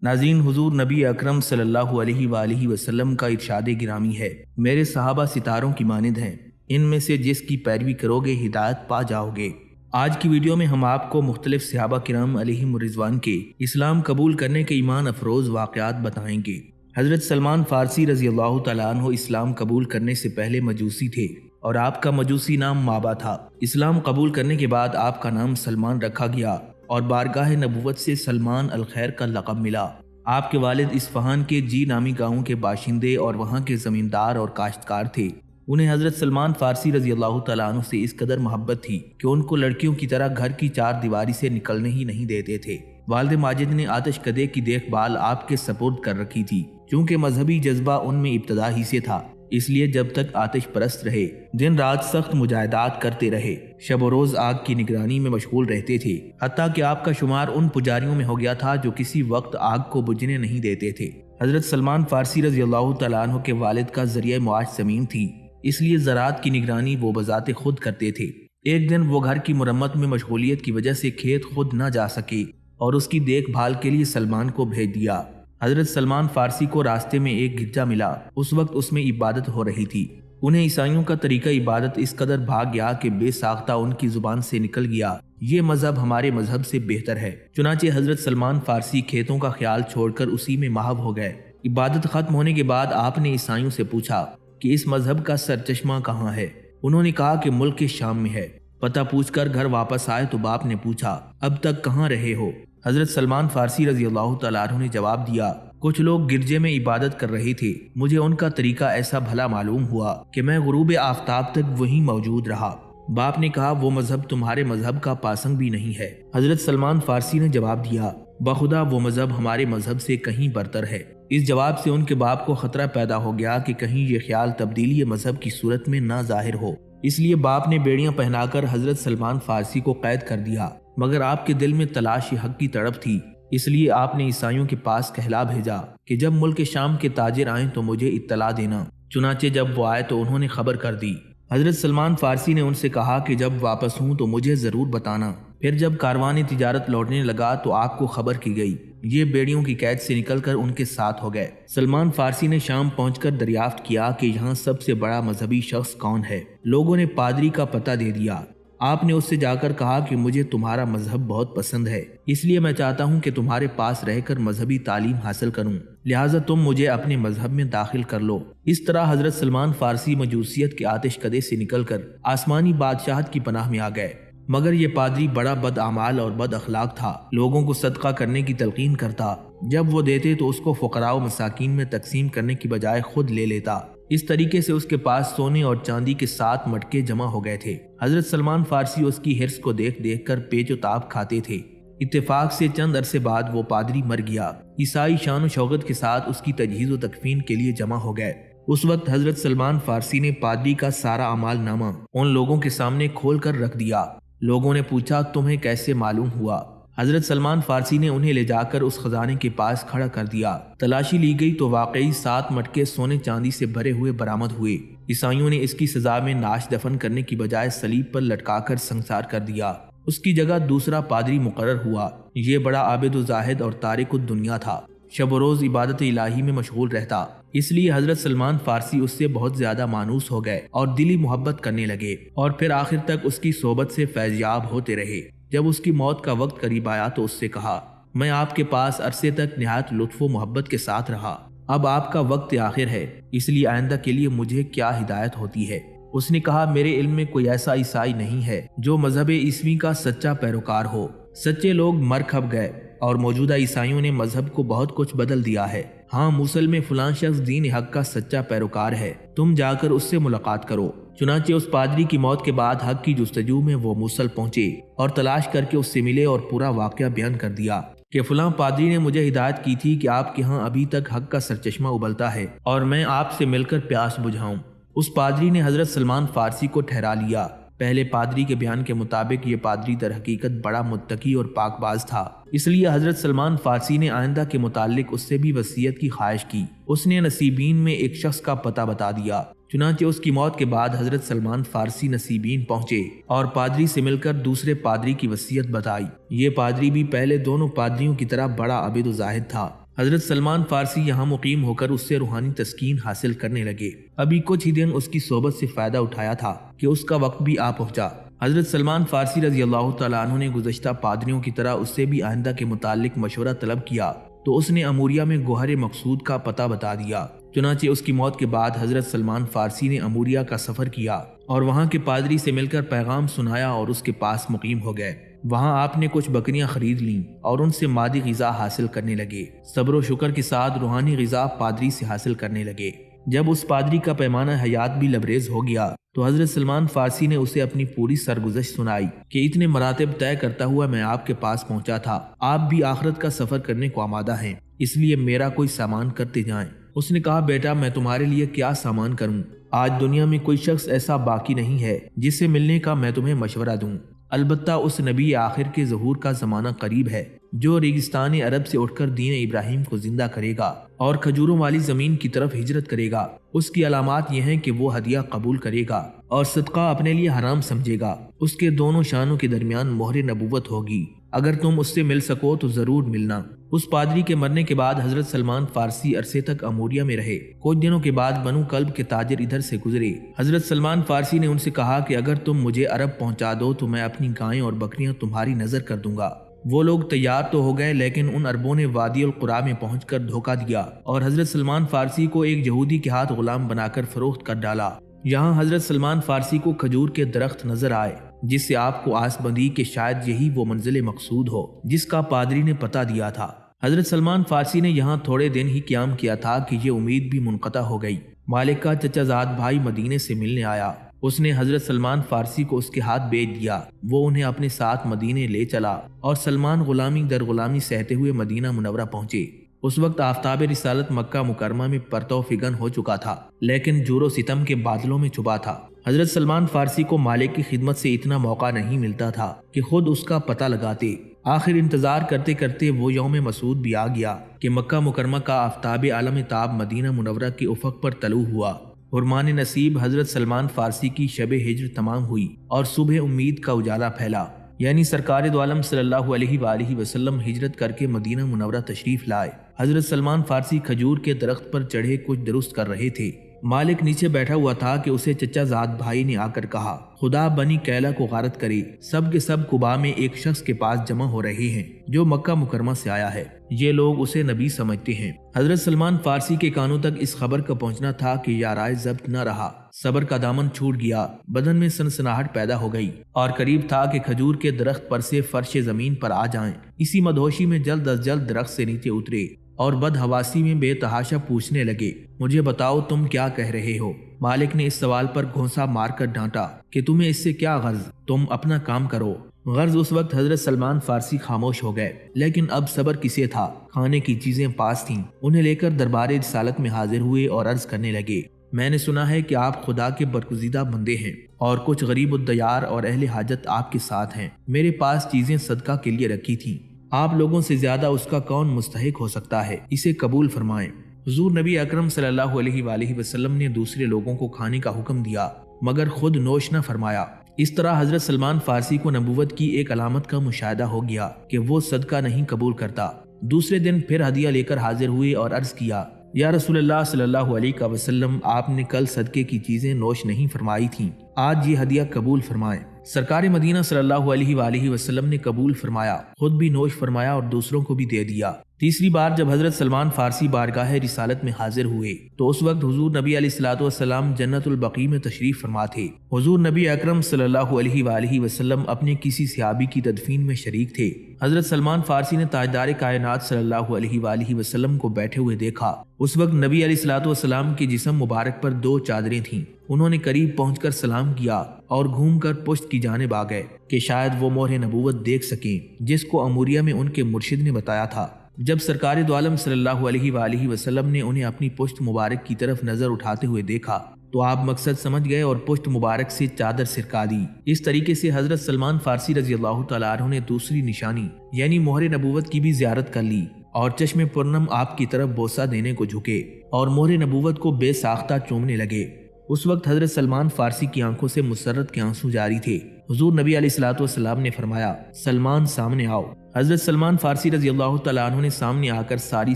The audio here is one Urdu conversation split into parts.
ناظرین، حضور نبی اکرم صلی اللہ علیہ وآلہ وسلم کا ارشاد گرامی ہے، میرے صحابہ ستاروں کی مانند ہیں، ان میں سے جس کی پیروی کرو گے ہدایت پا جاؤ گے۔ آج کی ویڈیو میں ہم آپ کو مختلف صحابہ کرام علیہم الرضوان کے اسلام قبول کرنے کے ایمان افروز واقعات بتائیں گے۔ حضرت سلمان فارسی رضی اللہ تعالیٰ عنہ اسلام قبول کرنے سے پہلے مجوسی تھے اور آپ کا مجوسی نام مابا تھا۔ اسلام قبول کرنے کے بعد آپ کا نام سلمان رکھا گیا اور بارگاہ نبوت سے سلمان الخیر کا لقب ملا۔ آپ کے والد اصفہان کے جی نامی گاؤں کے باشندے اور وہاں کے زمیندار اور کاشتکار تھے۔ انہیں حضرت سلمان فارسی رضی اللہ تعالیٰ عنہ سے اس قدر محبت تھی کہ ان کو لڑکیوں کی طرح گھر کی چار دیواری سے نکلنے ہی نہیں دیتے تھے۔ والد ماجد نے آتش کدے کی دیکھ بھال آپ کے سپرد کر رکھی تھی، چونکہ مذہبی جذبہ ان میں ابتدا ہی سے تھا، اس لیے جب تک آتش پرست رہے دن رات سخت مجاہدات کرتے رہے، شب و روز آگ کی نگرانی میں مشغول رہتے تھے، حتیٰ کہ آپ کا شمار ان پجاریوں میں ہو گیا تھا جو کسی وقت آگ کو بجھنے نہیں دیتے تھے۔ حضرت سلمان فارسی رضی اللہ تعالیٰ عنہ کے والد کا ذریعہ معاش زمین تھی، اس لیے زراعت کی نگرانی وہ بذات خود کرتے تھے۔ ایک دن وہ گھر کی مرمت میں مشغولیت کی وجہ سے کھیت خود نہ جا سکے اور اس کی دیکھ بھال کے لیے سلمان کو بھیج دیا۔ حضرت سلمان فارسی کو راستے میں ایک گرجا ملا، اس وقت اس میں عبادت ہو رہی تھی۔ انہیں عیسائیوں کا طریقہ عبادت اس قدر بھاگ گیا کہ بے ساختہ ان کی زبان سے نکل گیا، یہ مذہب ہمارے مذہب سے بہتر ہے۔ چنانچہ حضرت سلمان فارسی کھیتوں کا خیال چھوڑ کر اسی میں محو ہو گئے۔ عبادت ختم ہونے کے بعد آپ نے عیسائیوں سے پوچھا کہ اس مذہب کا سرچشمہ کہاں ہے؟ انہوں نے کہا کہ ملک کے شام میں ہے۔ پتہ پوچھ کر گھر واپس آئے تو باپ نے پوچھا اب تک کہاں رہے ہو؟ حضرت سلمان فارسی رضی اللہ تعالیٰ عنہ نے جواب دیا کچھ لوگ گرجے میں عبادت کر رہے تھے، مجھے ان کا طریقہ ایسا بھلا معلوم ہوا کہ میں غروب آفتاب تک وہیں موجود رہا۔ باپ نے کہا وہ مذہب تمہارے مذہب کا پاسنگ بھی نہیں ہے۔ حضرت سلمان فارسی نے جواب دیا بخدا وہ مذہب ہمارے مذہب سے کہیں برتر ہے۔ اس جواب سے ان کے باپ کو خطرہ پیدا ہو گیا کہ کہیں یہ خیال تبدیلی مذہب کی صورت میں نہ ظاہر ہو، اس لیے باپ نے بیڑیاں پہنا کر حضرت سلمان فارسی کو قید کر دیا، مگر آپ کے دل میں تلاش حق کی تڑپ تھی، اس لیے آپ نے عیسائیوں کے پاس کہلا بھیجا کہ جب ملک شام کے تاجر آئیں تو مجھے اطلاع دینا۔ چنانچہ جب وہ آئے تو انہوں نے خبر کر دی۔ حضرت سلمان فارسی نے ان سے کہا کہ جب واپس ہوں تو مجھے ضرور بتانا۔ پھر جب کاروان تجارت لوٹنے لگا تو آپ کو خبر کی گئی، یہ بیڑیوں کی قید سے نکل کر ان کے ساتھ ہو گئے۔ سلمان فارسی نے شام پہنچ کر دریافت کیا کہ یہاں سب سے بڑا مذہبی شخص کون ہے۔ لوگوں نے پادری کا پتہ دے دیا۔ آپ نے اس سے جا کر کہا کہ مجھے تمہارا مذہب بہت پسند ہے، اس لیے میں چاہتا ہوں کہ تمہارے پاس رہ کر مذہبی تعلیم حاصل کروں، لہٰذا تم مجھے اپنے مذہب میں داخل کر لو۔ اس طرح حضرت سلمان فارسی مجوسیت کے آتش کدے سے نکل کر آسمانی بادشاہت کی پناہ میں آ گئے، مگر یہ پادری بڑا بد اعمال اور بد اخلاق تھا، لوگوں کو صدقہ کرنے کی تلقین کرتا، جب وہ دیتے تو اس کو فقراء و مساکین میں تقسیم کرنے کی بجائے خود لے لیتا۔ اس طریقے سے اس کے پاس سونے اور چاندی کے 7 مٹکے جمع ہو گئے تھے۔ حضرت سلمان فارسی اس کی حرص کو دیکھ دیکھ کر پیچ و تاب کھاتے تھے۔ اتفاق سے چند عرصے بعد وہ پادری مر گیا۔ عیسائی شان و شوکت کے ساتھ اس کی تجہیز و تکفین کے لیے جمع ہو گئے۔ اس وقت حضرت سلمان فارسی نے پادری کا سارا اعمال نامہ ان لوگوں کے سامنے کھول کر رکھ دیا۔ لوگوں نے پوچھا تمہیں کیسے معلوم ہوا؟ حضرت سلمان فارسی نے انہیں لے جا کر اس خزانے کے پاس کھڑا کر دیا۔ تلاشی لی گئی تو واقعی 7 مٹکے سونے چاندی سے بھرے ہوئے برآمد ہوئے۔ عیسائیوں نے اس کی سزا میں نعش دفن کرنے کی بجائے صلیب پر لٹکا کر سنسار کر دیا۔ اس کی جگہ دوسرا پادری مقرر ہوا، یہ بڑا عابد و زاہد اور تارک الدنیا تھا، شب و روز عبادت الہی میں مشغول رہتا، اس لیے حضرت سلمان فارسی اس سے بہت زیادہ مانوس ہو گئے اور دلی محبت کرنے لگے، اور پھر آخر تک اس کی صحبت سے فیضیاب ہوتے رہے۔ جب اس کی موت کا وقت قریب آیا تو اس سے کہا میں آپ کے پاس عرصے تک نہایت لطف و محبت کے ساتھ رہا، اب آپ کا وقت آخر ہے، اس لیے آئندہ کے لیے مجھے کیا ہدایت ہوتی ہے؟ اس نے کہا میرے علم میں کوئی ایسا عیسائی نہیں ہے جو مذہب عیسوی کا سچا پیروکار ہو۔ سچے لوگ مر کھپ گئے اور موجودہ عیسائیوں نے مذہب کو بہت کچھ بدل دیا ہے۔ ہاں موصل میں فلاں شخص دین حق کا سچا پیروکار ہے، تم جا کر اس سے ملاقات کرو۔ چنانچہ اس پادری کی موت کے بعد حق کی جستجو میں وہ موصل پہنچے اور تلاش کر کے اس سے ملے اور پورا واقعہ بیان کر دیا کہ فلاں پادری نے مجھے ہدایت کی تھی کہ آپ کے ہاں ابھی تک حق کا سرچشمہ ابلتا ہے اور میں آپ سے مل کر پیاس بجھاؤں۔ اس پادری نے حضرت سلمان فارسی کو ٹھہرا لیا۔ پہلے پادری کے بیان کے مطابق یہ پادری در حقیقت بڑا متقی اور پاک باز تھا، اس لیے حضرت سلمان فارسی نے آئندہ کے متعلق اس سے بھی وصیت کی خواہش کی۔ اس نے نصیبین میں ایک شخص کا پتہ بتا دیا۔ چنانچہ اس کی موت کے بعد حضرت سلمان فارسی نصیبین پہنچے اور پادری سے مل کر دوسرے پادری کی وصیت بتائی۔ یہ پادری بھی پہلے دونوں پادریوں کی طرح بڑا عابد و زاہد تھا۔ حضرت سلمان فارسی یہاں مقیم ہو کر اس سے روحانی تسکین حاصل کرنے لگے۔ ابھی کچھ ہی دن اس کی صحبت سے فائدہ اٹھایا تھا کہ اس کا وقت بھی آ پہنچا۔ حضرت سلمان فارسی رضی اللہ تعالیٰ عنہ نے گزشتہ پادریوں کی طرح اس سے بھی آئندہ کے متعلق مشورہ طلب کیا تو اس نے اموریہ میں گوہر مقصود کا پتہ بتا دیا۔ چنانچہ اس کی موت کے بعد حضرت سلمان فارسی نے اموریہ کا سفر کیا اور وہاں کے پادری سے مل کر پیغام سنایا اور اس کے پاس مقیم ہو گئے۔ وہاں آپ نے کچھ بکریاں خرید لیں اور ان سے مادی غذا حاصل کرنے لگے۔ صبر و شکر کے ساتھ روحانی غذا پادری سے حاصل کرنے لگے۔ جب اس پادری کا پیمانہ حیات بھی لبریز ہو گیا تو حضرت سلمان فارسی نے اسے اپنی پوری سرگزشت سنائی کہ اتنے مراتب طے کرتا ہوا میں آپ کے پاس پہنچا تھا، آپ بھی آخرت کا سفر کرنے کو آمادہ ہیں، اس لیے میرا کوئی سامان کرتے جائیں۔ اس نے کہا، بیٹا میں تمہارے لیے کیا سامان کروں؟ آج دنیا میں کوئی شخص ایسا باقی نہیں ہے جس سے ملنے کا میں تمہیں مشورہ دوں، البتہ اس نبی آخر کے ظہور کا زمانہ قریب ہے جو ریگستان عرب سے اٹھ کر دین ابراہیم کو زندہ کرے گا اور کھجوروں والی زمین کی طرف ہجرت کرے گا۔ اس کی علامات یہ ہیں کہ وہ ہدیہ قبول کرے گا اور صدقہ اپنے لیے حرام سمجھے گا۔ اس کے دونوں شانوں کے درمیان مہر نبوت ہوگی، اگر تم اس سے مل سکو تو ضرور ملنا۔ اس پادری کے مرنے کے بعد حضرت سلمان فارسی عرصے تک اموریہ میں رہے۔ کچھ دنوں کے بعد بنو کلب کے تاجر ادھر سے گزرے۔ حضرت سلمان فارسی نے ان سے کہا کہ اگر تم مجھے عرب پہنچا دو تو میں اپنی گائیں اور بکریاں تمہاری نظر کر دوں گا۔ وہ لوگ تیار تو ہو گئے، لیکن ان عربوں نے وادی القرا میں پہنچ کر دھوکہ دیا اور حضرت سلمان فارسی کو ایک یہودی کے ہاتھ غلام بنا کر فروخت کر ڈالا۔ یہاں حضرت سلمان فارسی کو کھجور کے درخت نظر آئے، جس سے آپ کو آس بندھی کہ شاید یہی وہ منزل مقصود ہو جس کا پادری نے پتہ دیا تھا۔ حضرت سلمان فارسی نے یہاں تھوڑے دن ہی قیام کیا تھا کہ یہ امید بھی منقطع ہو گئی۔ مالک کا چچا زاد بھائی مدینے سے ملنے آیا۔ اس نے حضرت سلمان فارسی کو اس کے ہاتھ بیچ دیا۔ وہ انہیں اپنے ساتھ مدینے لے چلا اور سلمان غلامی در غلامی سہتے ہوئے مدینہ منورہ پہنچے۔ اس وقت آفتاب رسالت مکہ مکرمہ میں پرتو فگن ہو چکا تھا، لیکن جور و ستم کے بادلوں میں چھپا تھا۔ حضرت سلمان فارسی کو مالک کی خدمت سے اتنا موقع نہیں ملتا تھا کہ خود اس کا پتہ لگاتے۔ آخر انتظار کرتے کرتے وہ یوم مسعود بھی آ گیا کہ مکہ مکرمہ کا آفتاب عالم تاب مدینہ منورہ کے افق پر طلوع ہوا۔ حرمان نصیب حضرت سلمان فارسی کی شب ہجر تمام ہوئی اور صبح امید کا اجالا پھیلا، یعنی سرکار دو عالم صلی اللہ علیہ وآلہ وسلم ہجرت کر کے مدینہ منورہ تشریف لائے۔ حضرت سلمان فارسی کھجور کے درخت پر چڑھے کچھ درست کر رہے تھے۔ مالک نیچے بیٹھا ہوا تھا کہ اسے چچا زاد بھائی نے آ کر کہا، خدا بنی کیلا کو غارت کرے، سب کے سب قباء میں ایک شخص کے پاس جمع ہو رہے ہیں جو مکہ مکرمہ سے آیا ہے، یہ لوگ اسے نبی سمجھتے ہیں۔ حضرت سلمان فارسی کے کانوں تک اس خبر کا پہنچنا تھا کہ یارائے ضبط نہ رہا، صبر کا دامن چھوٹ گیا، بدن میں سنسناہٹ پیدا ہو گئی اور قریب تھا کہ کھجور کے درخت پر سے فرش زمین پر آ جائیں۔ اسی مدہوشی میں جلد از جلد درخت سے نیچے اترے اور بدحواسی میں بے تحاشا پوچھنے لگے، مجھے بتاؤ تم کیا کہہ رہے ہو؟ مالک نے اس سوال پر گھونسا مار کر ڈانٹا کہ تمہیں اس سے کیا غرض، تم اپنا کام کرو۔ غرض اس وقت حضرت سلمان فارسی خاموش ہو گئے، لیکن اب صبر کسے تھا، کھانے کی چیزیں پاس تھیں۔ انہیں لے کر دربار رسالت میں حاضر ہوئے اور عرض کرنے لگے، میں نے سنا ہے کہ آپ خدا کے برگزیدہ بندے ہیں اور کچھ غریب الدیار اور اہل حاجت آپ کے ساتھ ہیں۔ میرے پاس چیزیں صدقہ کے لیے رکھی تھیں، آپ لوگوں سے زیادہ اس کا کون مستحق ہو سکتا ہے، اسے قبول فرمائیں۔ حضور نبی اکرم صلی اللہ علیہ وآلہ وسلم نے دوسرے لوگوں کو کھانے کا حکم دیا مگر خود نوش نہ فرمایا۔ اس طرح حضرت سلمان فارسی کو نبوت کی ایک علامت کا مشاہدہ ہو گیا کہ وہ صدقہ نہیں قبول کرتا۔ دوسرے دن پھر ہدیہ لے کر حاضر ہوئے اور عرض کیا، یا رسول اللہ صلی اللہ علیہ وسلم، آپ نے کل صدقے کی چیزیں نوش نہیں فرمائی تھیں، آج یہ ہدیہ قبول فرمائیں۔ سرکار مدینہ صلی اللہ علیہ وآلہ وسلم نے قبول فرمایا، خود بھی نوش فرمایا اور دوسروں کو بھی دے دیا۔ تیسری بار جب حضرت سلمان فارسی بارگاہ رسالت میں حاضر ہوئے تو اس وقت حضور نبی علیہ الصلوۃ والسلام جنت البقیع میں تشریف فرما تھے۔ حضور نبی اکرم صلی اللہ علیہ وآلہ وسلم اپنے کسی صحابی کی تدفین میں شریک تھے۔ حضرت سلمان فارسی نے تاجدار کائنات صلی اللہ علیہ وآلہ وسلم کو بیٹھے ہوئے دیکھا۔ اس وقت نبی علیہ الصلوۃ والسلام کے جسم مبارک پر 2 چادریں تھیں۔ انہوں نے قریب پہنچ کر سلام کیا اور گھوم کر پشت کی جانب آ گئے کہ شاید وہ مہر نبوت دیکھ سکیں جس کو اموریہ میں ان کے مرشد نے بتایا تھا۔ جب سرکار دو عالم صلی اللہ علیہ وآلہ وسلم نے انہیں اپنی پشت مبارک کی طرف نظر اٹھاتے ہوئے دیکھا تو آپ مقصد سمجھ گئے اور پشت مبارک سے چادر سرکا دی۔ اس طریقے سے حضرت سلمان فارسی رضی اللہ تعالیٰ عنہ نے دوسری نشانی یعنی مہر نبوت کی بھی زیارت کر لی اور چشم پرنم آپ کی طرف بوسہ دینے کو جھکے اور مہر نبوت کو بے ساختہ چومنے لگے۔ اس وقت حضرت سلمان فارسی کی آنکھوں سے مسرت کے آنسو جاری تھے۔ حضور نبی علیہ الصلوۃ والسلام نے فرمایا سلمان سامنے آؤ۔ حضرت سلمان فارسی رضی اللہ تعالیٰ عنہ نے سامنے آ کر ساری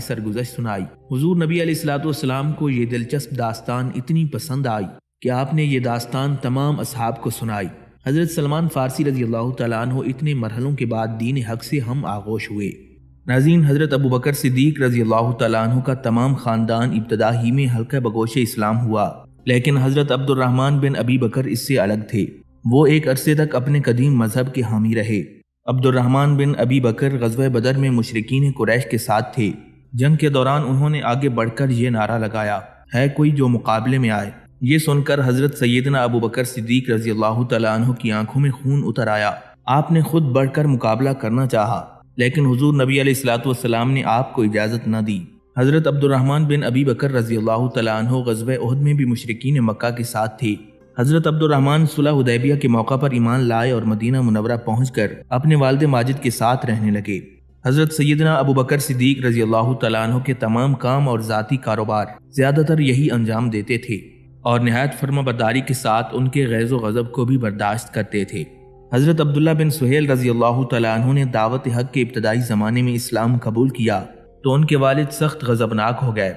سرگزشت سنائی۔ حضور نبی علیہ الصلوۃ والسلام کو یہ دلچسپ داستان اتنی پسند آئی کہ آپ نے یہ داستان تمام اصحاب کو سنائی۔ حضرت سلمان فارسی رضی اللہ تعالیٰ عنہ اتنے مرحلوں کے بعد دین حق سے ہم آغوش ہوئے۔ ناظرین، حضرت ابوبکر صدیق رضی اللہ تعالیٰ عنہ کا تمام خاندان ابتدا ہی میں حلقہ بگوش اسلام ہوا، لیکن حضرت عبد الرحمن بن ابی بکر اس سے الگ تھے۔ وہ ایک عرصے تک اپنے قدیم مذہب کے حامی رہے۔ عبد الرحمن بن ابی بکر غزوہ بدر میں مشرکین قریش کے ساتھ تھے۔ جنگ کے دوران انہوں نے آگے بڑھ کر یہ نعرہ لگایا، ہے کوئی جو مقابلے میں آئے۔ یہ سن کر حضرت سیدنا ابوبکر صدیق رضی اللہ تعالیٰ عنہ کی آنکھوں میں خون اتر آیا۔ آپ نے خود بڑھ کر مقابلہ کرنا چاہا، لیکن حضور نبی علیہ الصلوۃ والسلام نے آپ کو اجازت نہ دی۔ حضرت عبد الرحمن بن ابی بکر رضی اللہ تعالیٰ عنہ غزوہ احد میں بھی مشرکین مکہ کے ساتھ تھے۔ حضرت عبد الرحمن صلح حدیبیہ کے موقع پر ایمان لائے اور مدینہ منورہ پہنچ کر اپنے والد ماجد کے ساتھ رہنے لگے۔ حضرت سیدنا ابوبکر صدیق رضی اللہ تعالیٰ عنہ کے تمام کام اور ذاتی کاروبار زیادہ تر یہی انجام دیتے تھے اور نہایت فرما برداری کے ساتھ ان کے غیظ و غضب کو بھی برداشت کرتے تھے۔ حضرت عبداللہ بن سہیل رضی اللہ تعالیٰ عنہ نے دعوت حق کے ابتدائی زمانے میں اسلام قبول کیا تو ان کے والد سخت غضبناک ہو گئے۔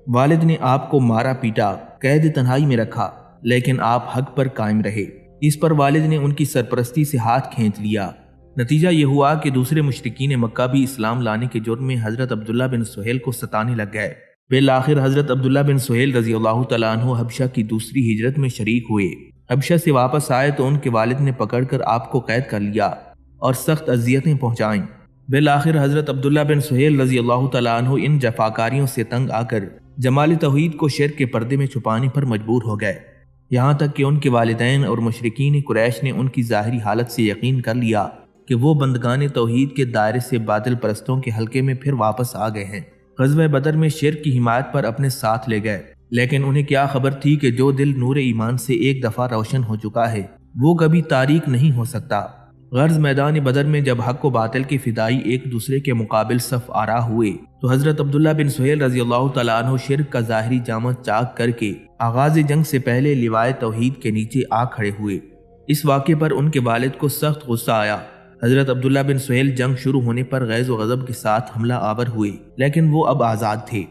والد نے آپ کو مارا پیٹا، قید تنہائی میں رکھا، لیکن آپ حق پر قائم رہے۔ اس پر والد نے ان کی سرپرستی سے ہاتھ کھینچ لیا۔ نتیجہ یہ ہوا کہ دوسرے مشرکین مکہ بھی اسلام لانے کے جرم میں حضرت عبداللہ بن سہیل کو ستانے لگ گئے۔ بالآخر حضرت عبداللہ بن سہیل رضی اللہ تعالیٰ عنہ حبشہ کی دوسری ہجرت میں شریک ہوئے۔ حبشہ سے واپس آئے تو ان کے والد نے پکڑ کر آپ کو قید کر لیا اور سخت اذیتیں پہنچائیں۔ بالآخر حضرت عبداللہ بن سہیل رضی اللہ تعالیٰ عنہ ان جفاکاریوں سے تنگ آ کر جمال توحید کو شرک کے پردے میں چھپانے پر مجبور ہو گئے، یہاں تک کہ ان کے والدین اور مشرکین قریش نے ان کی ظاہری حالت سے یقین کر لیا کہ وہ بندگان توحید کے دائرے سے باطل پرستوں کے حلقے میں پھر واپس آ گئے ہیں۔ غزوہ بدر میں شرک کی حمایت پر اپنے ساتھ لے گئے، لیکن انہیں کیا خبر تھی کہ جو دل نور ایمان سے ایک دفعہ روشن ہو چکا ہے وہ کبھی تاریک نہیں ہو سکتا۔ غرض میدان بدر میں جب حق و باطل کے فدائی ایک دوسرے کے مقابل صف آرا ہوئے تو حضرت عبداللہ بن سہیل رضی اللہ تعالیٰ عنہ شرک کا ظاہری جامہ چاک کر کے آغاز جنگ سے پہلے لوائے توحید کے نیچے آ کھڑے ہوئے۔ اس واقعے پر ان کے والد کو سخت غصہ آیا۔ حضرت عبداللہ بن سہیل جنگ شروع ہونے پر غیظ و غضب کے ساتھ حملہ آور ہوئے، لیکن وہ اب آزاد تھے۔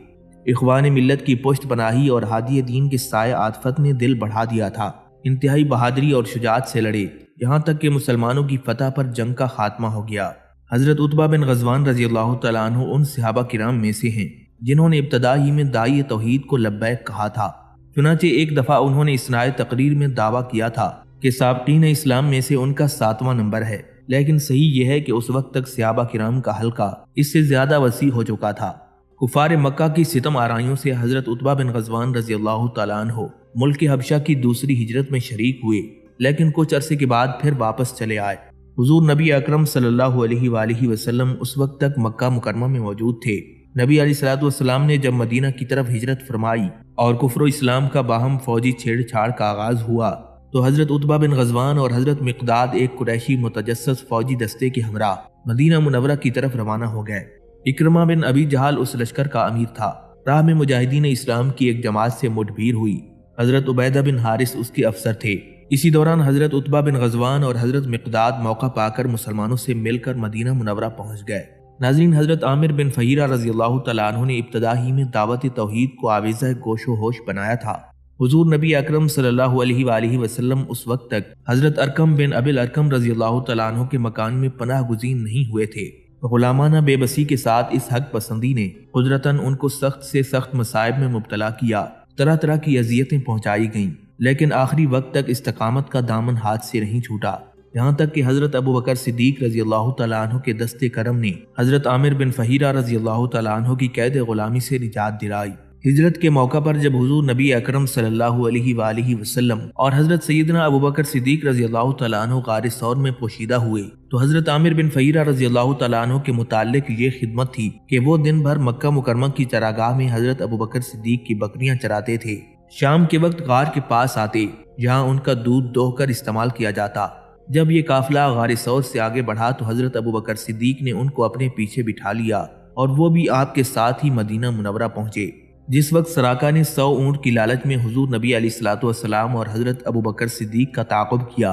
اخوان ملت کی پشت پناہی اور ہادی دین کے سائے عاطفت نے دل بڑھا دیا تھا۔ انتہائی بہادری اور شجاعت سے لڑے، یہاں تک کہ مسلمانوں کی فتح پر جنگ کا خاتمہ ہو گیا۔ حضرت عتبہ بن غزوان رضی اللہ تعالیٰ عنہ ان صحابہ کرام میں سے ہیں جنہوں نے ابتدا ہی میں داعی توحید کو لبیک کہا تھا۔ چنانچہ ایک دفعہ انہوں نے اثناء تقریر میں دعویٰ کیا تھا کہ سابقین اسلام میں سے ان کا 7واں نمبر ہے، لیکن صحیح یہ ہے کہ اس وقت تک صحابہ کرام کا حلقہ اس سے زیادہ وسیع ہو چکا تھا۔ کفار مکہ کی ستم آرائیوں سے حضرت عتبہ بن غزوان رضی اللہ تعالیٰ عنہ ملک حبشہ کی دوسری ہجرت میں شریک ہوئے، لیکن کچھ عرصے کے بعد پھر واپس چلے آئے۔ حضور نبی اکرم صلی اللہ علیہ وآلہ وسلم اس وقت تک مکہ مکرمہ میں موجود تھے۔ نبی علیہ الصلوۃ والسلام نے جب مدینہ کی طرف ہجرت فرمائی اور کفر و اسلام کا باہم فوجی چھیڑ چھاڑ کا آغاز ہوا تو حضرت عتبہ بن غزوان اور حضرت مقداد ایک قریشی متجسس فوجی دستے کے ہمراہ مدینہ منورہ کی طرف روانہ ہو گئے۔ اکرمہ بن ابی جہل اس لشکر کا امیر تھا۔ راہ میں مجاہدین اسلام کی ایک جماعت سے مٹ بھیڑ ہوئی۔ حضرت عبیدہ بن حارث اس کے افسر تھے۔ اسی دوران حضرت عتبہ بن غزوان اور حضرت مقداد موقع پا کر مسلمانوں سے مل کر مدینہ منورہ پہنچ گئے۔ ناظرین، حضرت عامر بن فہیرہ رضی اللہ تعالیٰ عنہ نے ابتدا ہی میں دعوت توحید کو آویزہ گوش و ہوش بنایا تھا۔ حضور نبی اکرم صلی اللہ علیہ وآلہ وسلم اس وقت تک حضرت ارقم بن ابی الارقم رضی اللہ تعالیٰ عنہ کے مکان میں پناہ گزین نہیں ہوئے تھے۔ غلامانہ بے بسی کے ساتھ اس حق پسندی نے قدرتاً ان کو سخت سے سخت مصائب میں مبتلا کیا، طرح طرح کی اذیتیں پہنچائی گئیں، لیکن آخری وقت تک استقامت کا دامن ہاتھ سے نہیں چھوٹا، یہاں تک کہ حضرت ابوبکر صدیق رضی اللہ تعالیٰ عنہ کے دست کرم نے حضرت عامر بن فہیرہ رضی اللہ تعالیٰ عنہ کی قید غلامی سے نجات دلائی۔ ہجرت کے موقع پر جب حضور نبی اکرم صلی اللہ علیہ وآلہ وسلم اور حضرت سیدنا ابوبکر صدیق رضی اللہ تعالیٰ عنہ غار ثور میں پوشیدہ ہوئے تو حضرت عامر بن فہیرہ رضی اللہ تعالیٰ عنہ کے متعلق یہ خدمت تھی کہ وہ دن بھر مکہ مکرمہ کی چراگاہ میں حضرت ابوبکر صدیق کی بکریاں چراتے تھے۔ شام کے وقت غار کے پاس آتے جہاں ان کا دودھ دوہ کر استعمال کیا جاتا۔ جب یہ قافلہ غار ثور سے آگے بڑھا تو حضرت ابوبکر صدیق نے ان کو اپنے پیچھے بٹھا لیا اور وہ بھی آپ کے ساتھ ہی مدینہ منورہ پہنچے۔ جس وقت سراقہ نے 100 اونٹ کی لالچ میں حضور نبی علیہ الصلوۃ والسلام اور حضرت ابوبکر صدیق کا تعاقب کیا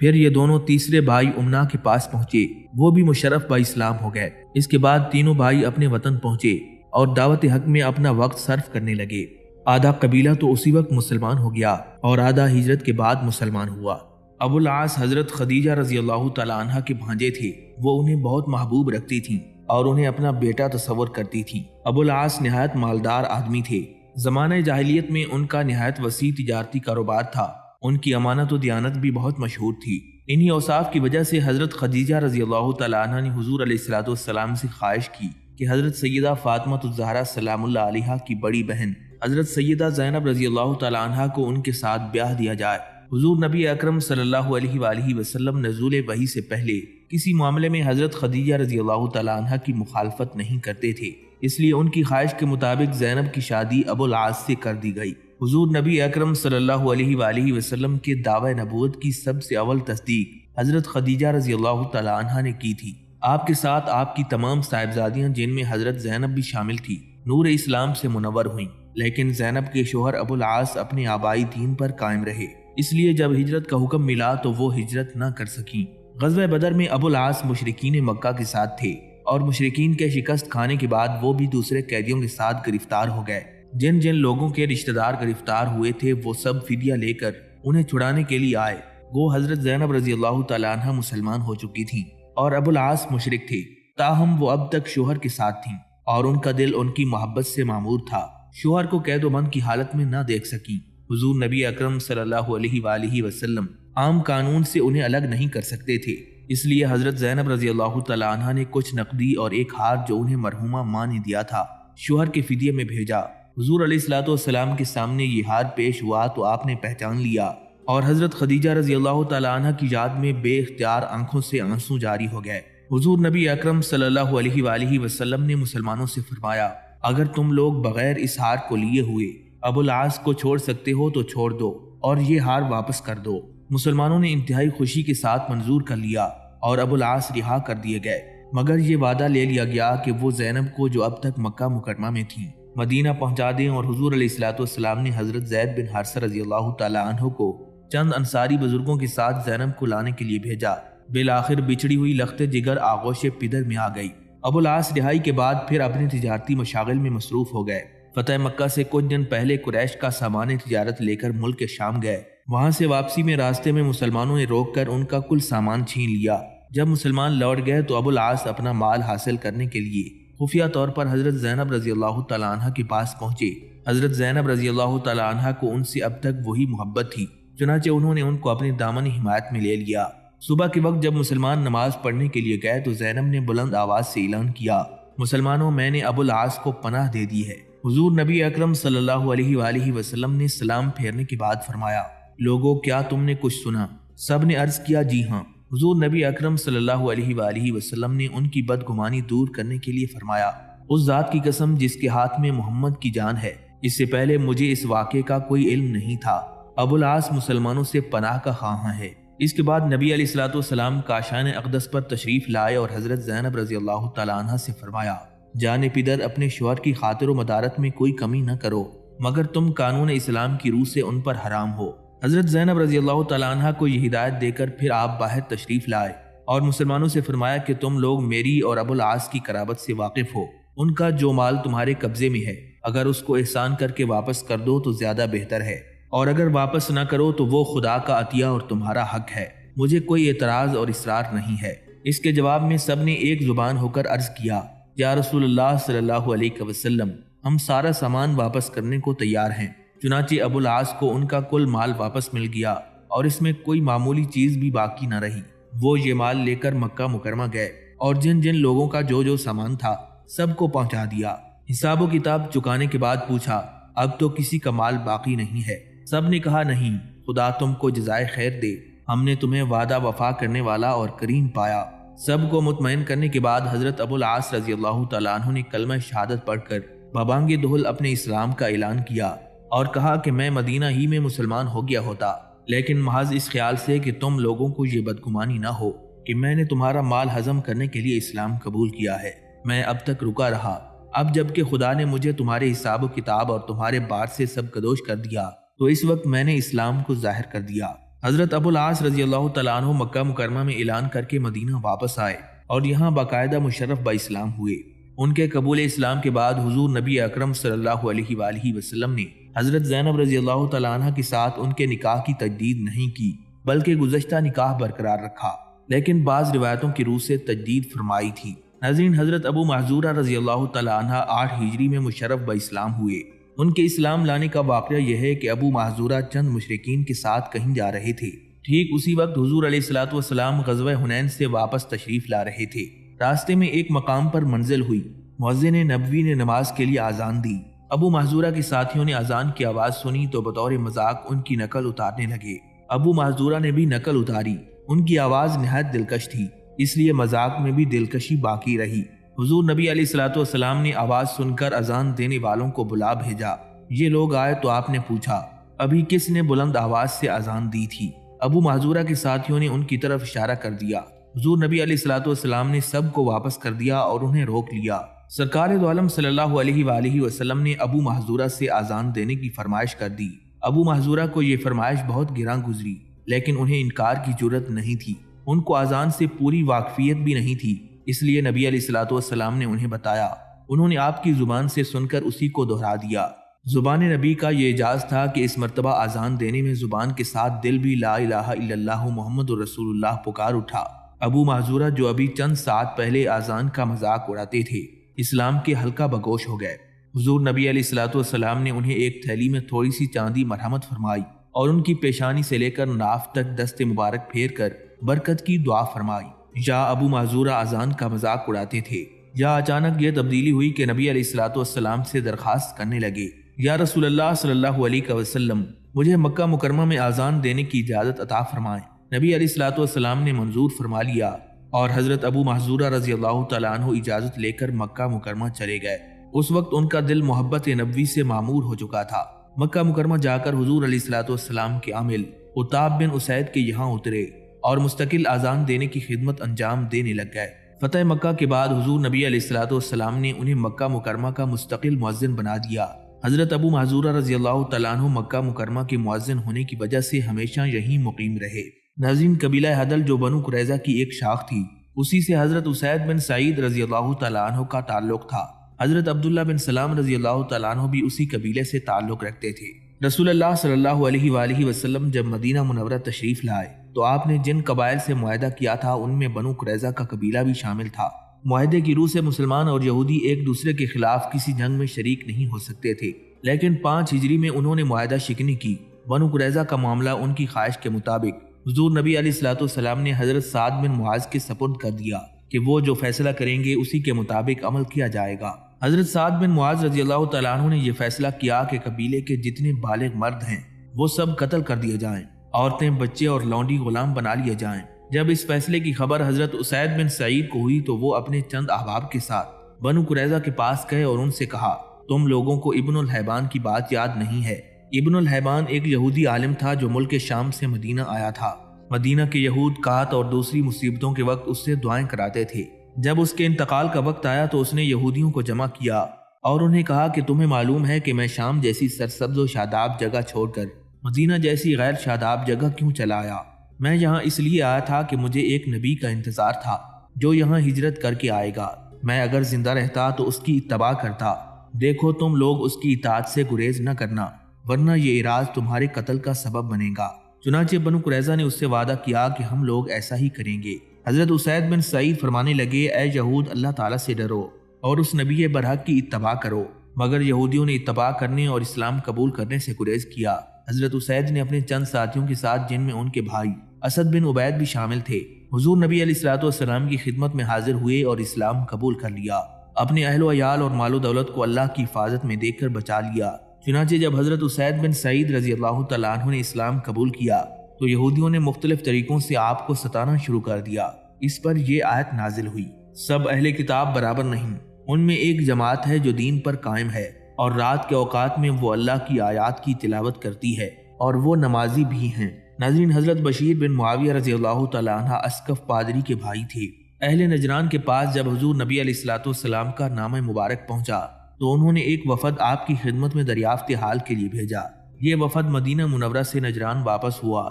پھر یہ دونوں تیسرے بھائی امنا کے پاس پہنچے، وہ بھی مشرف با اسلام ہو گئے۔ اس کے بعد تینوں بھائی اپنے وطن پہنچے اور دعوت حق میں اپنا وقت صرف کرنے لگے۔ آدھا قبیلہ تو اسی وقت مسلمان ہو گیا اور آدھا ہجرت کے بعد مسلمان ہوا۔ ابو العاص حضرت خدیجہ رضی اللہ تعالیٰ عنہ کے بھانجے تھے، وہ انہیں بہت محبوب رکھتی تھیں اور انہیں اپنا بیٹا تصور کرتی تھیں۔ ابو العاص نہایت مالدار آدمی تھے۔ زمانہ جاہلیت میں ان کا نہایت وسیع تجارتی کاروبار تھا۔ ان کی امانت و دیانت بھی بہت مشہور تھی۔ انہی اوصاف کی وجہ سے حضرت خدیجہ رضی اللہ تعالیٰ عنہ نے حضور علیہ الصلوۃ والسلام سے خواہش کی کہ حضرت سیدہ فاطمہ الزہرا سلام اللہ علیہا کی بڑی بہن حضرت سیدہ زینب رضی اللہ تعالیٰ عنہ کو ان کے ساتھ بیاہ دیا جائے۔ حضور نبی اکرم صلی اللہ علیہ وآلہ وسلم نزول وحی سے پہلے کسی معاملے میں حضرت خدیجہ رضی اللہ تعالیٰ عنہ کی مخالفت نہیں کرتے تھے، اس لیے ان کی خواہش کے مطابق زینب کی شادی ابو العاص سے کر دی گئی۔ حضور نبی اکرم صلی اللہ علیہ وآلہ وسلم کے دعوی نبوت کی سب سے اول تصدیق حضرت خدیجہ رضی اللہ تعالیٰ عنہ نے کی تھی۔ آپ کے ساتھ آپ کی تمام صاحبزادیاں جن میں حضرت زینب بھی شامل تھی نور اسلام سے منور ہوئیں، لیکن زینب کے شوہر ابو العاص اپنے آبائی دین پر قائم رہے، اس لیے جب ہجرت کا حکم ملا تو وہ ہجرت نہ کر سکیں۔ غزوہ بدر میں ابو العاص مشرکین مکہ کے ساتھ تھے اور مشرکین کے شکست کھانے کے بعد وہ بھی دوسرے قیدیوں کے ساتھ گرفتار ہو گئے۔ جن جن لوگوں کے رشتہ دار گرفتار ہوئے تھے وہ سب فدیہ لے کر انہیں چھڑانے کے لیے آئے۔ وہ حضرت زینب رضی اللہ تعالیٰ عنہ مسلمان ہو چکی تھیں اور ابو العاص مشرک تھے، تاہم وہ اب تک شوہر کے ساتھ تھیں اور ان کا دل ان کی محبت سے معمور تھا۔ شوہر کو قید و بند کی حالت میں نہ دیکھ سکیں۔ حضور نبی اکرم صلی اللہ علیہ وآلہ وسلم عام قانون سے انہیں الگ نہیں کر سکتے تھے، اس لیے حضرت زینب رضی اللہ تعالیٰ عنہ نے کچھ نقدی اور ایک ہار جو انہیں مرحومہ ماں نے دیا تھا شوہر کے فدیے میں بھیجا۔ حضور علیہ الصلوۃ والسلام کے سامنے یہ ہار پیش ہوا تو آپ نے پہچان لیا اور حضرت خدیجہ رضی اللہ تعالیٰ عنہ کی یاد میں بے اختیار آنکھوں سے آنسو جاری ہو گئے۔ حضور نبی اکرم صلی اللہ علیہ وآلہ وسلم نے مسلمانوں سے فرمایا، اگر تم لوگ بغیر اس ہار کو لیے ہوئے ابو العاص کو چھوڑ سکتے ہو تو چھوڑ دو اور یہ ہار واپس کر دو۔ مسلمانوں نے انتہائی خوشی کے ساتھ منظور کر لیا اور ابو العاص رہا کر دیے گئے، مگر یہ وعدہ لے لیا گیا کہ وہ زینب کو جو اب تک مکہ مکرمہ میں تھیں مدینہ پہنچا دیں، اور حضور علیہ الصلوۃ والسلام نے حضرت زید بن حارثہ رضی اللہ تعالیٰ عنہ کو چند انصاری بزرگوں کے ساتھ زینب کو لانے کے لیے بھیجا۔ بالآخر بچڑی ہوئی لخت جگر آغوش پدر میں آ گئی۔ ابو العاص رہائی کے بعد پھر اپنے تجارتی مشاغل میں مصروف ہو گئے۔ فتح مکہ سے کچھ دن پہلے قریش کا سامان تجارت لے کر ملک شام گئے۔ وہاں سے واپسی میں راستے میں مسلمانوں نے روک کر ان کا کل سامان چھین لیا۔ جب مسلمان لوٹ گئے تو ابو العاص اپنا مال حاصل کرنے کے لیے خفیہ طور پر حضرت زینب رضی اللہ تعالیٰ عنہ کے پاس پہنچے۔ حضرت زینب رضی اللہ تعالیٰ عنہ کو ان سے اب تک وہی محبت تھی، چنانچہ انہوں نے ان کو اپنے دامن حمایت میں لے لیا۔ صبح کے وقت جب مسلمان نماز پڑھنے کے لیے گئے تو زینب نے بلند آواز سے اعلان کیا، مسلمانوں، میں نے ابو العاص کو پناہ دے دی ہے۔ حضور نبی اکرم صلی اللہ علیہ وآلہ وسلم نے سلام پھیرنے کے بعد فرمایا، لوگوں کیا تم نے کچھ سنا؟ سب نے عرض کیا، جی ہاں۔ حضور نبی اکرم صلی اللہ علیہ وآلہ وسلم نے ان کی بدگمانی دور کرنے کے لیے فرمایا، اس ذات کی قسم جس کے ہاتھ میں محمد کی جان ہے، اس سے پہلے مجھے اس واقعے کا کوئی علم نہیں تھا۔ ابو العاص مسلمانوں سے پناہ کا خواہاں ہے۔ اس کے بعد نبی علیہ الصلوۃ والسلام کاشان اقدس پر تشریف لائے اور حضرت زینب رضی اللہ تعالیٰ عنہ سے فرمایا، جان پدر، اپنے شوہر کی خاطر و مدارت میں کوئی کمی نہ کرو، مگر تم قانون اسلام کی روح سے ان پر حرام ہو۔ حضرت زینب رضی اللہ تعالیٰ عنہ کو یہ ہدایت دے کر پھر آپ باہر تشریف لائے اور مسلمانوں سے فرمایا کہ تم لوگ میری اور ابو العاص کی قرابت سے واقف ہو، ان کا جو مال تمہارے قبضے میں ہے اگر اس کو احسان کر کے واپس کر دو تو زیادہ بہتر ہے، اور اگر واپس نہ کرو تو وہ خدا کا عطیہ اور تمہارا حق ہے، مجھے کوئی اعتراض اور اصرار نہیں ہے۔ اس کے جواب میں سب نے ایک زبان ہو کر عرض کیا، یا رسول اللہ صلی اللہ علیہ وسلم، ہم سارا سامان واپس کرنے کو تیار ہیں۔ چنانچہ ابو العاص کو ان کا کل مال واپس مل گیا اور اس میں کوئی معمولی چیز بھی باقی نہ رہی۔ وہ یہ مال لے کر مکہ مکرمہ گئے اور جن جن لوگوں کا جو سامان تھا سب کو پہنچا دیا۔ حساب و کتاب چکانے کے بعد پوچھا، اب تو کسی کا مال باقی نہیں ہے؟ سب نے کہا، نہیں، خدا تم کو جزائے خیر دے، ہم نے تمہیں وعدہ وفا کرنے والا اور کریم پایا۔ سب کو مطمئن کرنے کے بعد حضرت ابو العاص رضی اللہ تعالیٰ عنہ نے کلمہ شہادت پڑھ کر ببانگ دہل اپنے اسلام کا اعلان کیا اور کہا کہ میں مدینہ ہی میں مسلمان ہو گیا ہوتا، لیکن محض اس خیال سے کہ تم لوگوں کو یہ بدگمانی نہ ہو کہ میں نے تمہارا مال ہضم کرنے کے لیے اسلام قبول کیا ہے، میں اب تک رکا رہا۔ اب جب کہ خدا نے مجھے تمہارے حساب و کتاب اور تمہارے بار سے سب کدوش کر دیا تو اس وقت میں نے اسلام کو ظاہر کر دیا۔ حضرت ابو العاص رضی اللہ تعالیٰ عنہ مکہ مکرمہ میں اعلان کر کے مدینہ واپس آئے اور یہاں باقاعدہ مشرف با اسلام ہوئے۔ ان کے قبول اسلام کے بعد حضور نبی اکرم صلی اللہ علیہ وآلہ وسلم نے حضرت زینب رضی اللہ تعالیٰ عنہ کے ساتھ ان کے نکاح کی تجدید نہیں کی بلکہ گزشتہ نکاح برقرار رکھا، لیکن بعض روایتوں کی روح سے تجدید فرمائی تھی۔ ناظرین، حضرت ابو محذورہ رضی اللہ تعالیٰ عنہ 8 ہجری میں مشرف با اسلام ہوئے۔ ان کے اسلام لانے کا واقعہ یہ ہے کہ ابو محذورہ چند مشرکین کے ساتھ کہیں جا رہے تھے۔ ٹھیک اسی وقت حضور علیہ الصلوۃ والسلام غزوہ حنین سے واپس تشریف لا رہے تھے۔ راستے میں ایک مقام پر منزل ہوئی، مؤذن نبوی نے نماز کے لیے اذان دی۔ ابو محذورہ کے ساتھیوں نے اذان کی آواز سنی تو بطور مذاق ان کی نقل اتارنے لگے۔ ابو محذورہ نے بھی نقل اتاری۔ ان کی آواز نہایت دلکش تھی، اس لیے مذاق میں بھی دلکشی باقی رہی۔ حضور نبی علیہ الصلوۃ والسلام نے آواز سن کر اذان دینے والوں کو بلا بھیجا۔ یہ لوگ آئے تو آپ نے پوچھا، ابھی کس نے بلند آواز سے اذان دی تھی؟ ابو محذورہ کے ساتھیوں نے ان کی طرف اشارہ کر دیا۔ حضور نبی علیہ الصلوۃ والسلام نے سب کو واپس کر دیا اور انہیں روک لیا۔ سرکار دو عالم صلی اللہ علیہ وآلہ وسلم نے ابو محذورہ سے اذان دینے کی فرمائش کر دی۔ ابو محذورہ کو یہ فرمائش بہت گراں گزری، لیکن انہیں انکار کی جرت نہیں تھی۔ ان کو اذان سے پوری واقفیت بھی نہیں تھی، اس لیے نبی علیہ الصلوۃ والسلام نے انہیں بتایا۔ انہوں نے آپ کی زبان سے سن کر اسی کو دہرا دیا۔ زبان نبی کا یہ اعجاز تھا کہ اس مرتبہ اذان دینے میں زبان کے ساتھ دل بھی لا الہ الا اللہ محمد رسول اللہ پکار اٹھا۔ ابو محذورہ جو ابھی چند ساعت پہلے اذان کا مذاق اڑاتے تھے، اسلام کے ہلکا بگوش ہو گئے۔ حضور نبی علیہ الصلوۃ والسلام نے انہیں ایک تھیلی میں تھوڑی سی چاندی مرحمت فرمائی اور ان کی پیشانی سے لے کر ناف تک دست مبارک پھیر کر برکت کی دعا فرمائی۔ یا ابو محذورہ اذان کا مذاق اڑاتے تھے، یا اچانک یہ تبدیلی ہوئی کہ نبی علیہ الصلوۃ والسلام سے درخواست کرنے لگے، یا رسول اللہ صلی اللہ علیہ وسلم، مجھے مکہ مکرمہ میں اذان دینے کی اجازت عطا فرمائیں۔ نبی علیہ الصلوۃ والسلام نے منظور فرما لیا اور حضرت ابو محذورہ رضی اللہ تعالیٰ عنہ اجازت لے کر مکہ مکرمہ چلے گئے۔ اس وقت ان کا دل محبت نبوی سے معمور ہو چکا تھا۔ مکہ مکرمہ جا کر حضور علیہ الصلوۃ والسلام کے عامل عتاب بن اسید کے یہاں اترے اور مستقل اذان دینے کی خدمت انجام دینے لگ گئے۔ فتح مکہ کے بعد حضور نبی علیہ الصلوۃ والسلام نے انہیں مکہ مکرمہ کا مستقل مؤذن بنا دیا۔ حضرت ابو محذورہ رضی اللہ تعالیٰ عنہ مکہ مکرمہ کے مؤذن ہونے کی وجہ سے ہمیشہ یہیں مقیم رہے۔ ناظرین، قبیلہ حدل جو بنو قریظہ کی ایک شاخ تھی، اسی سے حضرت اسید بن سعید رضی اللہ تعالیٰ عنہ کا تعلق تھا۔ حضرت عبداللہ بن سلام رضی اللہ تعالیٰ عنہ بھی اسی قبیلے سے تعلق رکھتے تھے۔ رسول اللہ صلی اللہ علیہ وآلہ وسلم جب مدینہ منورہ تشریف لائے تو آپ نے جن قبائل سے معاہدہ کیا تھا ان میں بنو قریظہ کا قبیلہ بھی شامل تھا۔ معاہدے کی روح سے مسلمان اور یہودی ایک دوسرے کے خلاف کسی جنگ میں شریک نہیں ہو سکتے تھے، لیکن 5 ہجری میں انہوں نے معاہدہ شکنی کی۔ بنو قریظہ کا معاملہ ان کی خواہش کے مطابق حضور نبی علیہ الصلوۃ والسلام نے حضرت سعد بن معاذ کے سپرد کر دیا کہ وہ جو فیصلہ کریں گے اسی کے مطابق عمل کیا جائے گا۔ حضرت سعد بن معاذ رضی اللہ تعالیٰ عنہ نے یہ فیصلہ کیا کہ قبیلے کے جتنے بالغ مرد ہیں وہ سب قتل کر دیے جائیں، عورتیں، بچے اور لونڈی غلام بنا لیے جائیں۔ جب اس فیصلے کی خبر حضرت اسید بن سعید کو ہوئی تو وہ اپنے چند احباب کے ساتھ بنو قریظہ کے پاس گئے اور ان سے کہا، تم لوگوں کو ابن الحیبان کی بات یاد نہیں ہے؟ ابن الحیبان ایک یہودی عالم تھا جو ملک شام سے مدینہ آیا تھا۔ مدینہ کے یہود قحط اور دوسری مصیبتوں کے وقت اس سے دعائیں کراتے تھے۔ جب اس کے انتقال کا وقت آیا تو اس نے یہودیوں کو جمع کیا اور انہیں کہا کہ تمہیں معلوم ہے کہ میں شام جیسی سرسبز و شاداب جگہ چھوڑ کر مدینہ جیسی غیر شاداب جگہ کیوں چلا آیا؟ میں یہاں اس لیے آیا تھا کہ مجھے ایک نبی کا انتظار تھا جو یہاں ہجرت کر کے آئے گا۔ میں اگر زندہ رہتا تو اس کی اتباع کرتا۔ دیکھو تم لوگ اس کی اطاعت سے گریز نہ کرنا، ورنہ یہ اعراض تمہارے قتل کا سبب بنے گا۔ چنانچہ بنو قریظہ نے اس سے وعدہ کیا کہ ہم لوگ ایسا ہی کریں گے۔ حضرت اسید بن سعید فرمانے لگے، اے یہود، اللہ تعالیٰ سے ڈرو اور اس نبی برحق کی اتباع کرو۔ مگر یہودیوں نے اتباع کرنے اور اسلام قبول کرنے سے گریز کیا۔ حضرت اسید نے اپنے چند ساتھیوں کے ساتھ، جن میں ان کے بھائی اسد بن عبید بھی شامل تھے، حضور نبی علیہ الصلوۃ والسلام کی خدمت میں حاضر ہوئے اور اسلام قبول کر لیا۔ اپنے اہل و عیال اور مال و دولت کو اللہ کی حفاظت میں دیکھ کر بچا لیا۔ چنانچہ جب حضرت اسید بن سعید رضی اللہ تعالیٰ عنہ نے اسلام قبول کیا تو یہودیوں نے مختلف طریقوں سے آپ کو ستانا شروع کر دیا۔ اس پر یہ آیت نازل ہوئی، سب اہل کتاب برابر نہیں، ان میں ایک جماعت ہے جو دین پر قائم ہے اور رات کے اوقات میں وہ اللہ کی آیات کی تلاوت کرتی ہے اور وہ نمازی بھی ہیں۔ ناظرین، حضرت بشیر بن معاویہ رضی اللہ تعالیٰ عنہ اسقف پادری کے بھائی تھے۔ اہل نجران کے پاس جب حضور نبی علیہ الصلوۃ والسلام کا نامہ مبارک پہنچا تو انہوں نے ایک وفد آپ کی خدمت میں دریافت حال کے لیے بھیجا۔ یہ وفد مدینہ منورہ سے نجران واپس ہوا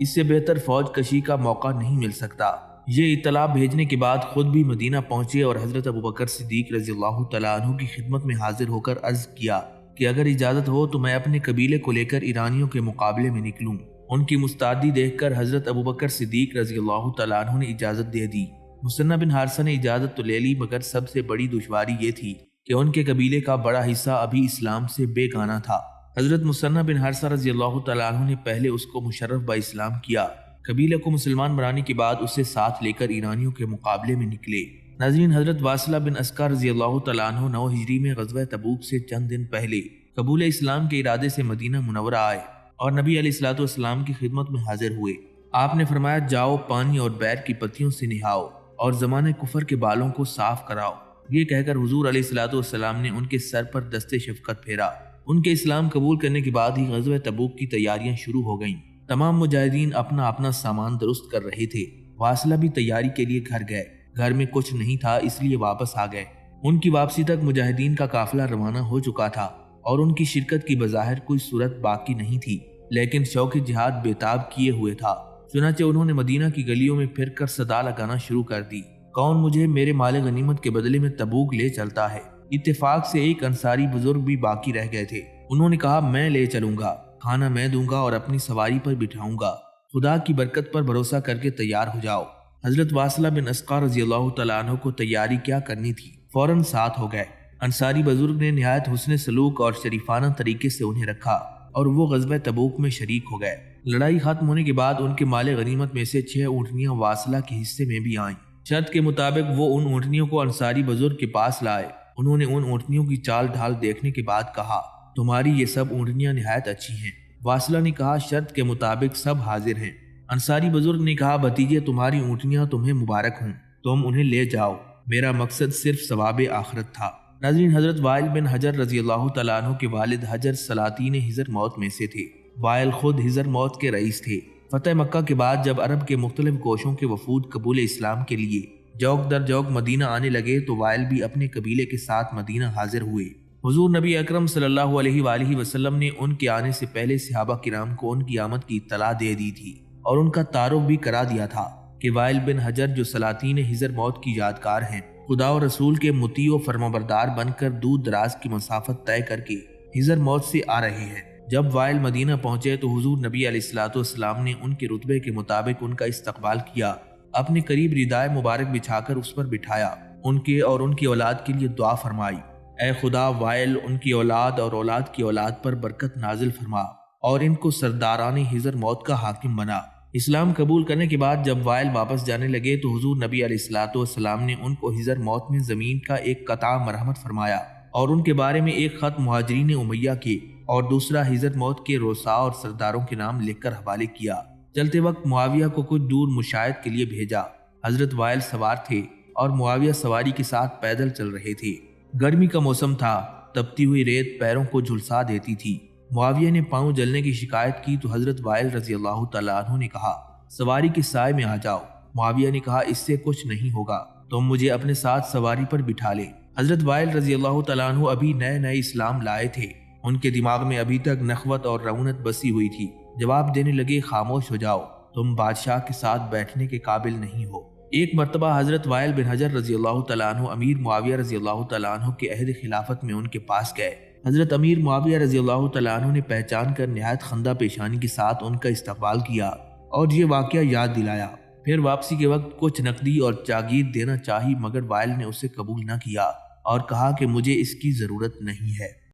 اس سے بہتر فوج کشی کا موقع نہیں مل سکتا۔ یہ اطلاع بھیجنے کے بعد خود بھی مدینہ پہنچے اور حضرت ابوبکر صدیق رضی اللہ تعالیٰ عنہ کی خدمت میں حاضر ہو کر عرض کیا کہ اگر اجازت ہو تو میں اپنے قبیلے کو لے کر ایرانیوں کے مقابلے میں نکلوں۔ ان کی مستعدی دیکھ کر حضرت ابوبکر صدیق رضی اللہ تعالیٰ عنہ نے اجازت دے دی۔ مثنہ بن حارثہ نے اجازت تو لے لی، مگر سب سے بڑی دشواری یہ تھی کہ ان کے قبیلے کا بڑا حصہ ابھی اسلام سے بے گانہ تھا۔ حضرت مثنہ بن حارثہ رضی اللہ تعالیٰ عنہ نے پہلے اس کو مشرف با اسلام کیا، قبیلے کو مسلمان بنانے کے بعد اسے ساتھ لے کر ایرانیوں کے مقابلے میں نکلے۔ ناظرین، حضرت واصلہ بن اسقع رضی اللہ تعالیٰ عنہ 9 ہجری میں غزوہ تبوک سے چند دن پہلے قبول اسلام کے ارادے سے مدینہ منورہ آئے اور نبی علیہ الصلوۃ والسلام کی خدمت میں حاضر ہوئے۔ آپ نے فرمایا، جاؤ پانی اور بیر کی پتیوں سے نہاؤ اور زمانہ کفر کے بالوں کو صاف کراؤ۔ یہ کہہ کر حضور علیہ الصلوۃ والسلام نے ان کے سر پر دست شفقت پھیرا۔ ان کے اسلام قبول کرنے کے بعد ہی غزوہ تبوک کی تیاریاں شروع ہو گئیں۔ تمام مجاہدین اپنا اپنا سامان درست کر رہے تھے۔ واصلہ بھی تیاری کے لیے گھر گئے۔ گھر میں کچھ نہیں تھا، اس لیے واپس آ گئے۔ ان کی واپسی تک مجاہدین کا قافلہ روانہ ہو چکا تھا اور ان کی شرکت کی بظاہر کوئی صورت باقی نہیں تھی، لیکن شوق جہاد بےتاب کیے ہوئے تھا۔ چنانچہ انہوں نے مدینہ کی گلیوں میں پھر کر صدا لگانا شروع کر دی، کون مجھے میرے مال غنیمت کے بدلے میں تبوک لے چلتا ہے؟ اتفاق سے ایک انصاری بزرگ بھی باقی رہ گئے تھے۔ انہوں نے کہا، میں لے چلوں گا، کھانا میں دوں گا اور اپنی سواری پر بٹھاؤں گا، خدا کی برکت پر بھروسہ کر کے تیار ہو جاؤ۔ حضرت واصلہ بن اسقع رضی اللہ تعالیٰ عنہ کو تیاری کیا کرنی تھی، فوراً ساتھ ہو گئے۔ انصاری بزرگ نے نہایت حسن سلوک اور شریفانہ طریقے سے انہیں رکھا اور وہ غزوہ تبوک میں شریک ہو گئے۔ لڑائی ختم ہونے کے بعد ان کے مال غنیمت میں سے 6 اونٹنیاں واصلہ کے حصے میں بھی آئیں۔ شرط کے مطابق وہ ان اونٹنیوں کو انصاری بزرگ کے پاس لائے۔ انہوں نے ان اونٹنیوں کی چال ڈھال دیکھنے کے بعد کہا، تمہاری یہ سب اونٹنیاں نہایت اچھی ہیں۔ واصلہ نے کہا، شرط کے مطابق سب حاضر ہیں۔ انصاری بزرگ نے کہا، بھتیجے تمہاری اونٹنیاں تمہیں مبارک ہوں، تم انہیں لے جاؤ، میرا مقصد صرف ثواب آخرت تھا۔ ناظرین، حضرت وائل بن حجر رضی اللہ تعالیٰ عنہ کے والد حجر سلاطین حجر موت میں سے تھے۔ وائل خود حجر موت کے رئیس تھے۔ فتح مکہ کے بعد جب عرب کے مختلف گوشوں کے وفود قبول اسلام کے لیے جوک در جوک مدینہ آنے لگے تو وائل بھی اپنے قبیلے کے ساتھ مدینہ حاضر ہوئے۔ حضور نبی اکرم صلی اللہ علیہ وآلہ وسلم نے ان کے آنے سے پہلے صحابہ کرام کو ان کی آمد کی اطلاع دے دی تھی اور ان کا تعارف بھی کرا دیا تھا کہ وائل بن حجر جو سلاطین حجر موت کی یادگار ہیں، خدا و رسول کے مطیع و فرمانبردار بن کر دور دراز کی مسافت طے کر کے حجر موت سے آ رہے ہیں۔ جب وائل مدینہ پہنچے تو حضور نبی علیہ الصلوۃ والسلام نے ان کے رتبے کے مطابق ان کا استقبال کیا، اپنے قریب ردائے مبارک بچھا کر اس پر بٹھایا، ان کے اور ان کی اولاد کے لیے دعا فرمائی، اے خدا وائل، ان کی اولاد اور اولاد کی اولاد پر برکت نازل فرما اور ان کو سرداران حجر موت کا حاکم بنا۔ اسلام قبول کرنے کے بعد جب وائل واپس جانے لگے تو حضور نبی علیہ الصلوۃ والسلام نے ان کو حجر موت میں زمین کا ایک قطع مرحمت فرمایا اور ان کے بارے میں ایک خط مہاجرین امیہ کے اور دوسرا حجر موت کے روسا اور سرداروں کے نام لکھ کر حوالے کیا۔ چلتے وقت معاویہ کو کچھ دور مشاہد کے لیے بھیجا۔ حضرت وائل سوار تھے اور معاویہ سواری کے ساتھ پیدل چل رہے تھے۔ گرمی کا موسم تھا، تپتی ہوئی ریت پیروں کو جھلسا دیتی تھی۔ معاویہ نے پاؤں جلنے کی شکایت کی تو حضرت وائل رضی اللہ تعالیٰ عنہ نے کہا، سواری کے سائے میں آ جاؤ۔ معاویہ نے کہا، اس سے کچھ نہیں ہوگا، تم مجھے اپنے ساتھ سواری پر بٹھا لے۔ حضرت وائل رضی اللہ تعالیٰ عنہ ابھی نئے اسلام لائے تھے، ان کے دماغ میں ابھی تک نخوت اور رعونت بسی ہوئی تھی۔ جواب دینے لگے، خاموش ہو جاؤ، تم بادشاہ کے ساتھ بیٹھنے کے قابل نہیں ہو۔ ایک مرتبہ حضرت وائل بن حجر رضی اللہ تعالیٰ عنہ امیر معاویہ رضی اللہ تعالیٰ عنہ کے عہد خلافت میں ان کے پاس گئے۔ حضرت امیر معاویہ رضی اللہ تعالیٰ عنہ نے پہچان کر نہایت خندہ پیشانی کے ساتھ ان کا استقبال کیا اور یہ واقعہ یاد دلایا۔ پھر واپسی کے وقت کچھ نقدی اور جاگیر دینا چاہی، مگر وائل نے اسے قبول نہ کیا اور کہا کہ مجھے اس کی ضرورت نہیں ہے۔